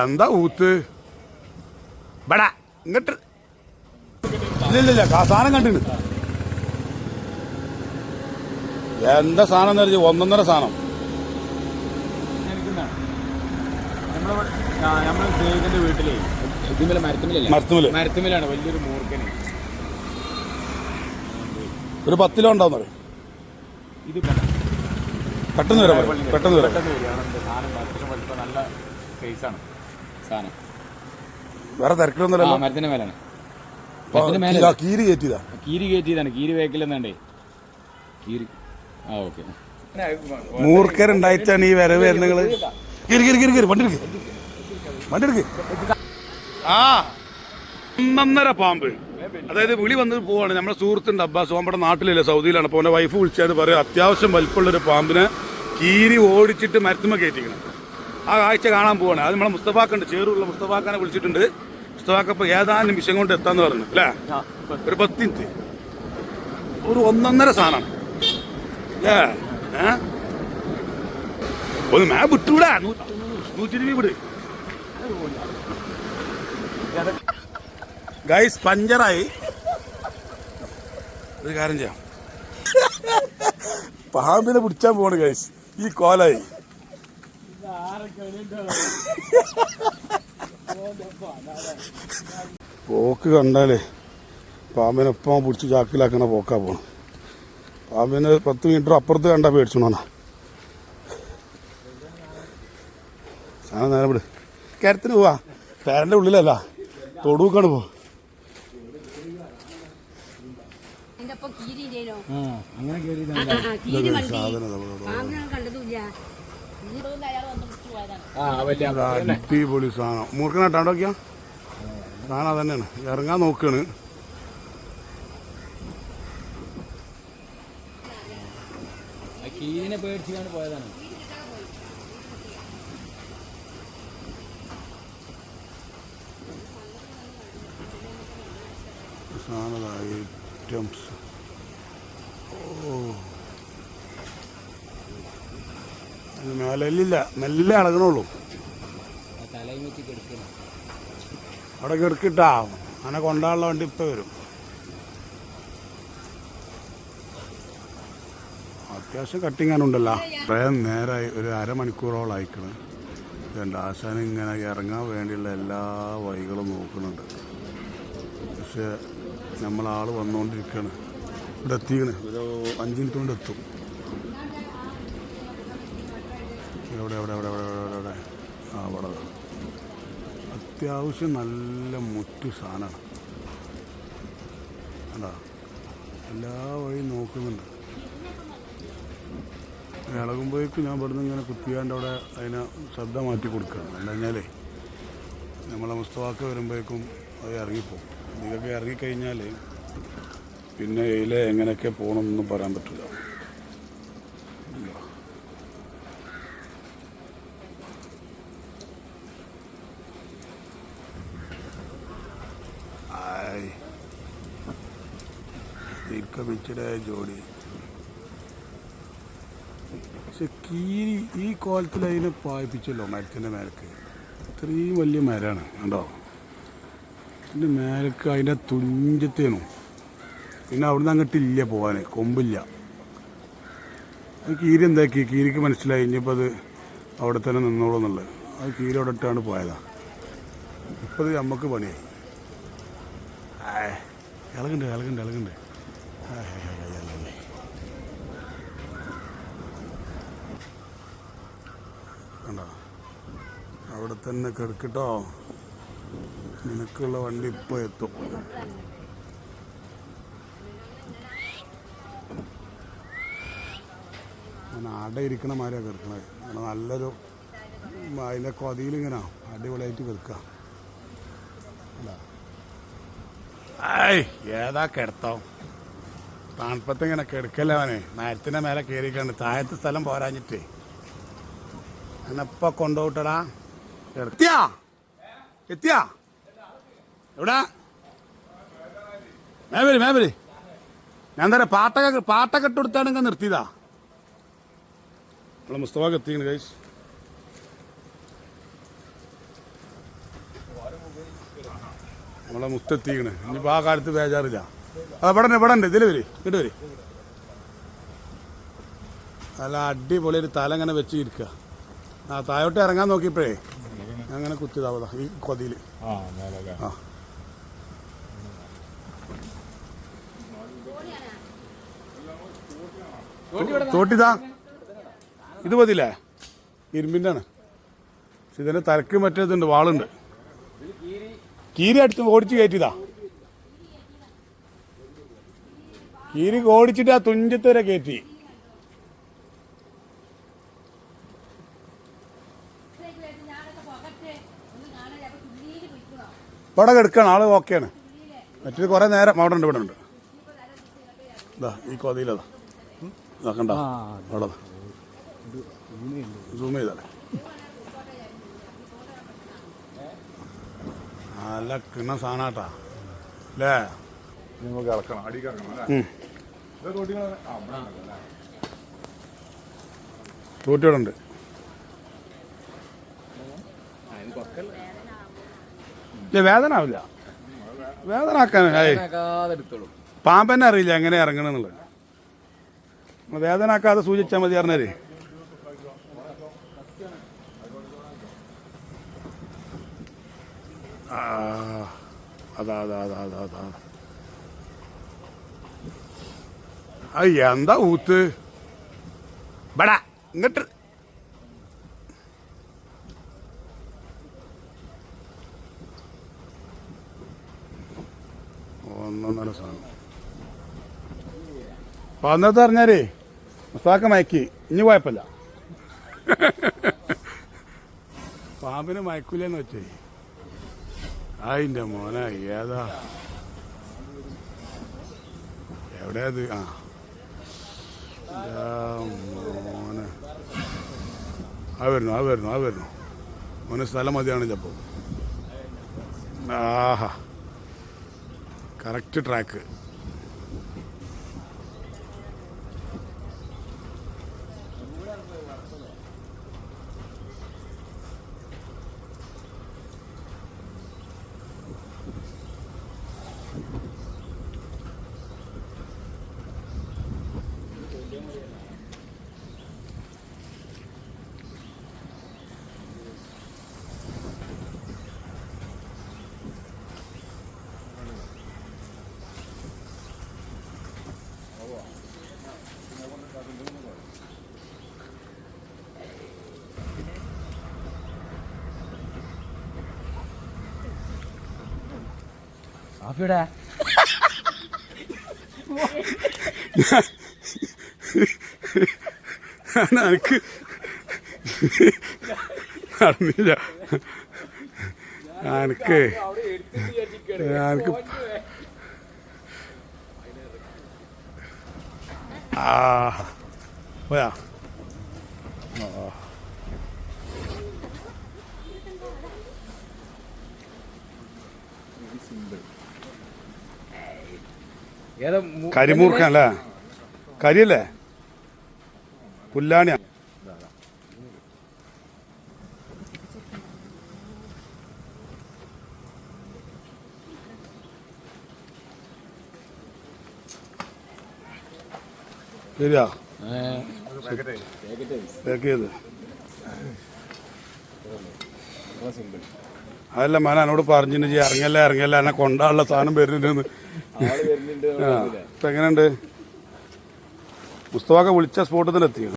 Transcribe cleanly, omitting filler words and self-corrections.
എന്താ ഊത്ത് ബടാ ഇങ്ങട്ട് ഇല്ലില്ല സാധനം കണ്ടിന്. എന്താ സാധനം എന്ന് വെച്ചാൽ ഒന്നൊന്നര സാധനം. നമ്മളെ വീട്ടിലെ മരത്തുമലാണ് വലിയൊരു മൂർഖന്. ഒരു 10 കിലോ ഉണ്ടാവുന്ന പറയും. ഇത് പെട്ടെന്ന് വരാം. പെട്ടെന്ന് വരാം. സാധനം നല്ല സൈസാണ് സാധനം. വേറെ തിരക്കിലൊന്നുമല്ലോ. മരത്തിന്റെ മേലാണ്. കീരി കയറ്റിയതാണ്. കീരി വേക്കില്ലെന്നുണ്ടേ കീരി. ഓക്കെ. മൂർഖരുണ്ടായിട്ടാണ് ഈ വരവ് വരുന്നങ്ങള്. വണ്ടി എടുക്ക്. ആ ഒന്നൊന്നര പാമ്പ്. അതായത് വിളി വന്നിട്ട് പോവാണ്. നമ്മുടെ സുഹൃത്തുണ്ട് അബ്ബാസ്. നമ്മുടെ നാട്ടിലല്ലേ, സൗദിയിലാണ്. അപ്പോൾ അവൻ്റെ വൈഫ് വിളിച്ചാൽ പറയും അത്യാവശ്യം വലിപ്പമുള്ളൊരു പാമ്പിനെ കീരി ഓടിച്ചിട്ട് മരത്തുമ്മ കയറ്റിക്കണം. ആ കാഴ്ച കാണാൻ പോവാണ്. അത് നമ്മളെ മുസ്തഫാക്കുണ്ട്, ചേറുള്ള മുസ്തഫാക്കാനെ വിളിച്ചിട്ടുണ്ട്. മുസ്തഫാക്കപ്പോൾ ഏതാനും നിമിഷം കൊണ്ട് എത്താന്ന് പറഞ്ഞു അല്ലേ. ഒരു 10 മിനിറ്റ്. ഒരു ഒന്നൊന്നര സാധനമാണ് അല്ലേ. ഒന്ന് മേ വിട്ടുവിടാ. 120 വിട്. ഗൈസ് പഞ്ചറായി. ഒരു കാര്യം ചെയ്യാം, പാമ്പിനെ പിടിച്ചാൻ പോവാണ് ഗൈസ്. ഈ കോലായി പോക്ക് കണ്ടാലേ പാമ്പിനെപ്പം പിടിച്ച് ചാക്കിലാക്കണ പോക്കാ പോണം. പാമ്പിനെ 10 മീറ്റർ അപ്പുറത്ത് കണ്ടാ പേടിച്ചോണ. സാധനം നേരം വിട്. കരത്തിന് പോവാ. പേരൻ്റെ ഉള്ളിലല്ല, തൊടുക്കാണ് പോ. അടിപൊളി സാധനം. മൂർഖനാട്ടാണ്ടോക്കിയാ സാധനം തന്നെയാണ്. ഇറങ്ങാൻ നോക്കാണ്. പോയതാണ്. ഐറ്റംസ്. മേലില്ല, മെല്ലെ അളകണുള്ളൂ. അവിടെ കിടക്കിട്ടാ അങ്ങനെ കൊണ്ടാനുള്ള വണ്ടി ഇപ്പം വരും. അത്യാവശ്യം കട്ടിങ്ങാനുണ്ടല്ലോ. കുറേ നേരമായി, ഒരു അരമണിക്കൂറോളം അയക്കണം. രണ്ട് ആശാനം ഇങ്ങനെ ഇറങ്ങാൻ വേണ്ടിയുള്ള എല്ലാ വഴികളും നോക്കുന്നുണ്ട്. പക്ഷെ നമ്മളാൾ വന്നുകൊണ്ടിരിക്കുകയാണ്. ഇവിടെ എത്തിക്കണ്. ഒരു 5 മിനിറ്റ് കൊണ്ട് എത്തും. എവിടെ എവിടെ എവിടെ എവിടെ എവിടെ എവിടെ അവിടെ അത്യാവശ്യം നല്ല മുറ്റു സാധനമാണ്. അതാ എല്ലാ വഴിയും നോക്കുന്നുണ്ട്. ഇളകുമ്പോഴേക്കും ഞാൻ ഇവിടുന്ന് ഇങ്ങനെ കുത്തിയാണ്ട് അവിടെ അതിനെ ശ്രദ്ധ മാറ്റി കൊടുക്കുകയാണ്. അല്ല കഴിഞ്ഞാലേ നമ്മളെ മുസ്തഫാക്ക വരുമ്പോഴേക്കും അത് ഇറങ്ങിപ്പോകും. ഇതൊക്കെ ഇറങ്ങിക്കഴിഞ്ഞാൽ പിന്നെ ഇതിലെ എങ്ങനെയൊക്കെ പോകണമെന്നൊന്നും പറയാൻ പറ്റില്ല. ബീച്ചിലെ ജോഡി. പക്ഷെ കീരി ഈ കോലത്തിൽ അതിനെ പായിപ്പിച്ചല്ലോ മരത്തിൻ്റെ മേലക്ക്. ഇത്രയും വലിയ മരമാണ് കണ്ടോ. അതിൻ്റെ മേലക്ക് അതിൻ്റെ തുഞ്ചത്തേനും. പിന്നെ അവിടുന്ന് അങ്ങോട്ടില്ല പോകാൻ, കൊമ്പില്ല. അത് കീരി എന്താക്കി, കീരിക്ക് മനസ്സിലായി ഇനിയിപ്പോൾ അത് അവിടെ തന്നെ നിന്നോളൂ എന്നുള്ളത്. അത് കീരി അവിടെ ഇട്ടാണ് പോയതാണ്. ഇപ്പം അത് നമുക്ക് പണിയായി. ഇളകുണ്ട് ഇളകുണ്ട് ഇളകുണ്ട്. കണ്ടോ, അവിടെ തന്നെ കിടക്കട്ടോ. നിനക്കുള്ള വണ്ടി ഇപ്പോൾ എത്തും. ഞാൻ ആടെ ഇരിക്കണ മാതിരിയാണ് കിടക്കണത്. അങ്ങനെ നല്ലൊരു അതിൻ്റെ കൊതിയിലിങ്ങനെ അടിപൊളിയായിട്ട് കിടക്കുക. ഏതാ കിടത്തോ തണുപ്പത്ത് ഇങ്ങനെ കിടക്കല്ലേ അവനെ. മരത്തിൻ്റെ മേലെ കയറിക്കണ്ട്. താഴത്തെ സ്ഥലം പോരാഞ്ഞിട്ടേ എന്നെപ്പ കൊണ്ടുപോട്ടടാ. എത്തിയാ എത്തിയാ എവിടാ മേബരി ഞാൻ എന്താ പാട്ടൊക്കെ ഇട്ട് കൊടുത്താണെങ്കിൽ നിർത്തിയതാ. നമ്മളെ മുസ്തഫാക്ക് എത്തിക്കണ് ഗൈസ്. നമ്മളെ മുത്തെത്തിക്കണ് ഇനിയിപ്പോൾ ആ കാലത്ത് ബേജാറില്ല. അത് ഇവിടെ ഉണ്ട് ഇതിൽ വരി ഇങ്ങോട്ട് വരി. നല്ല അടിപൊളി ഒരു തല ഇങ്ങനെ വെച്ച് ഇരിക്കുക. ആ താഴോട്ട് ഇറങ്ങാൻ നോക്കിയപ്പോഴേ അങ്ങനെ കുത്തിയതാവതാ ഈ കൊതിയിൽ. ആ തോട്ടിതാ ഇത് മതിയില്ലേ? ഇരുമ്പിൻ്റെ ആണ്. ഇതിൻ്റെ തലക്ക് മറ്റേതുണ്ട്, വാളുണ്ട്. കീരി അടുത്ത് ഓടിച്ച് കയറ്റിയതാ. കീരി ഓടിച്ചിട്ട് ആ തുഞ്ചത്ത് വരെ കയറ്റി. ഇവിടെ കിടക്കണം, ആള് ഓക്കെയാണ്. മറ്റേത് കുറേ നേരം അവിടെ ഉണ്ട്, ഇവിടെ ഉണ്ട്. ഇതാ ഈ കൊതിയിലതാ കണ്ട അവിടെ സൂം ചെയ്താലേ നല്ല കിണ്ണ സാധനാട്ടാ അല്ലേ? തോട്ടിവിടെ ഉണ്ട്. വേദന ആവില്ല, വേദന ആക്കാൻ പാമ്പന്നെ അറിയില്ല എങ്ങനെ ഇറങ്ങണമെന്നുള്ളത്. വേദന ആക്കാതെ സൂചിച്ചാൽ മതി പറഞ്ഞേ. അതാ അതാ അതാ അതാ അതാ എന്താ ഊത്ത് ബടാ ഇങ്ങട്ട്. ഒന്നൊന്നര സാധനം. അപ്പൊ അന്നത്തെ അറിഞ്ഞാലേ മുസ്താക്ക മയക്കി, ഇനി കുഴപ്പമില്ല. പാമ്പിനെ മയക്കൂലെന്ന് വെച്ചേ. അതിൻ്റെ മോനെ ഏതാ എവിടെയത്? ആ മോനെ വരുന്നു മോനെ സ്ഥലം മതിയാണ് ചിലപ്പോൾ. ആഹാ കറക്റ്റ് ട്രാക്ക്. എനിക്ക് നടന്നില്ല. എനിക്ക് പോയാ കരിമൂർക്കല്ലേ? കരിയല്ലേ? പുല്ലാണിയാ. ശരിയാ പാക്ക് ചെയ്ത്. അതല്ല man എന്നോട് പറഞ്ഞു ഇറങ്ങല്ല എന്നെ കൊണ്ടാനുള്ള സാധനം വരുന്നുണ്ടെന്ന്. ഇപ്പൊ എങ്ങനെയുണ്ട്? മുസ്തഫാക്ക വിളിച്ച സ്പോട്ടിൽ തന്നെ എത്തി.